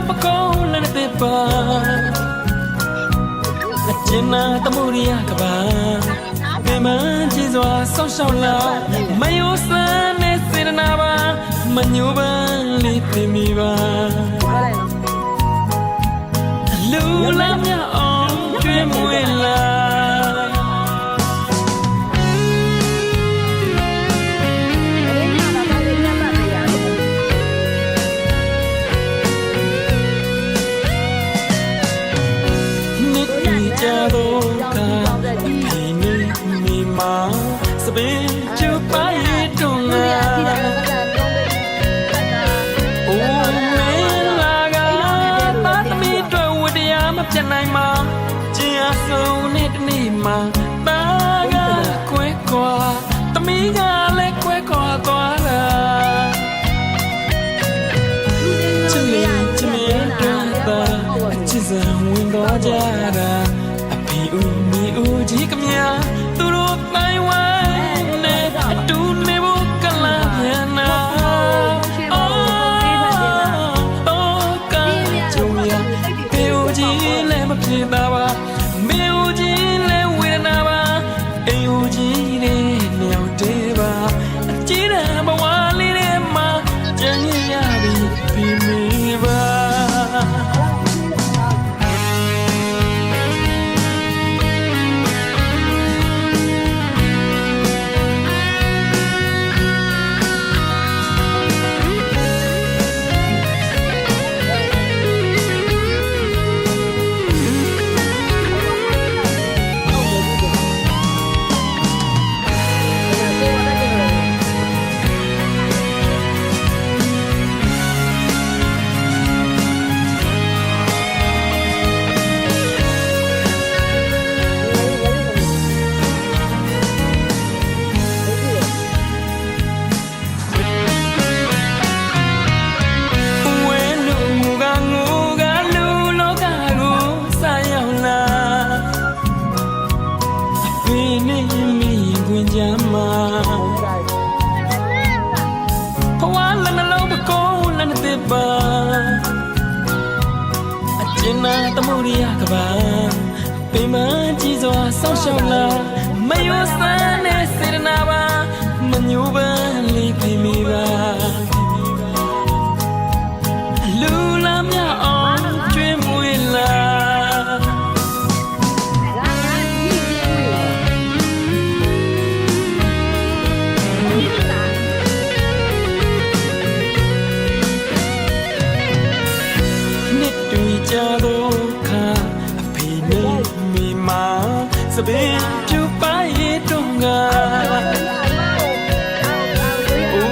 ပကောလနဲ့တဲ့ပါအကျဉ်းနာတမှုရကပါပင်မကြီးစွာဆောက်ရှောက်လာမယိုစမ်းနဲ့စေတနာပါမညိုပန်းလေးတင်မိပါလူလာမြအောင်ကျွေးမွေးလာစပင်းကျူပိုင်တုံးလာအိုမေလာကသာသမီတို့ဝတရားမပြတ်နိုင်မှာကျင်အဆုံးနဲ့တနေ့မှာတာကခွဲခွာသမီးကလည်းခွဲခွာသွားတာချစ်မေချစ်မေတို့တာအချစ်စံဝင်တော့ကြတာအဖေဦးမီဦးကြီးကမြာသူတို့တိုင်းဝိုင်းပြေတာပါမေဦးကြီးလဲဝေဒနာပါအိမ်ဦးကြီးလေးမြောက်သေးပါအကြည့်တဲ့ဘဝလေးထဲမှာကြံ့ရပြီးပြီးမိပါဘဝလည်းနှလုံးပကောလည်းနဲ့ပါအကျဉ်းနာတမှုရကပါပင်မကြီးစွာဆောက်ရှောက်လာမယိုစမ်းနဲ့စေတနာပါမညိုပန်းလေးပြင်မိပါလူလာမြအောင်ကျွေးမွေးလာကြတော့ခါအဖေနဲ့မိမစပင်းကျူပိုင်တုံးကအို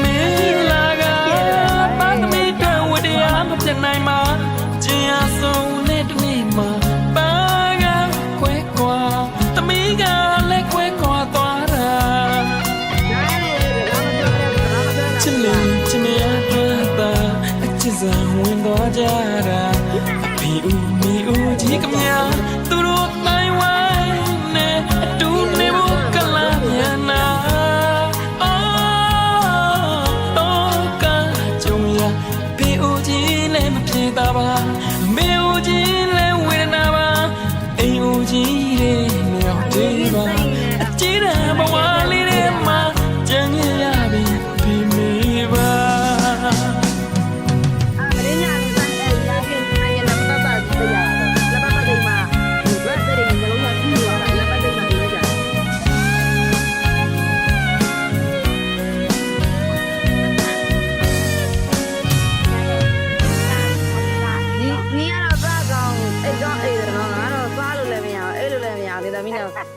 မေလာကပါသမီတို့ဝတရားမပြတ်နိုင်မှာကျင်အဆုံးနဲ့တနေ့မှာပါကခွဲခွာသမီးကလည်းခွဲခွာသွားတာချစ်မေချစ်မေအတွက်သာအချစ်စံဝင်သွားကြတာဦးမီဦးကြီးကမြာသူတို့တိုင်းဝိုင်းနဲ့အတူနေဖို့ကလာမြန်နာတော့ကကြုံရပေဦးကြီးလည်းမပြေတာပါမေဦးကြီးလည်းဝေဒနာပါအိမ်ဦးကြီးလည်းမြောက်သေးပါအကြည့်တဲ့ဘဝလေးထဲမှာကြံ့ရပြီးပြီးမိပါ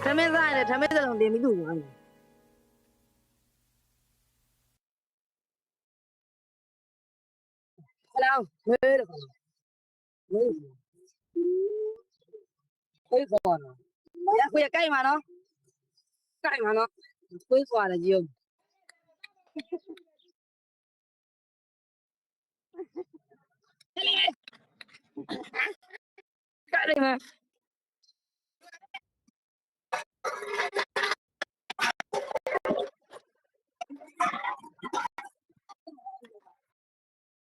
ထမင်းစားရတယ်ထမင်းစလုံးတင်ပြီးသူ့ကိုဟလောဝေးတယ်ဝေးခွေးခေါ်နော်ရခွေးကြိုက်မှာနော်ကြိုက်မှာနော်ခွေးခေါ်တယ်ကြီးအောင်ကြိုက်တယ်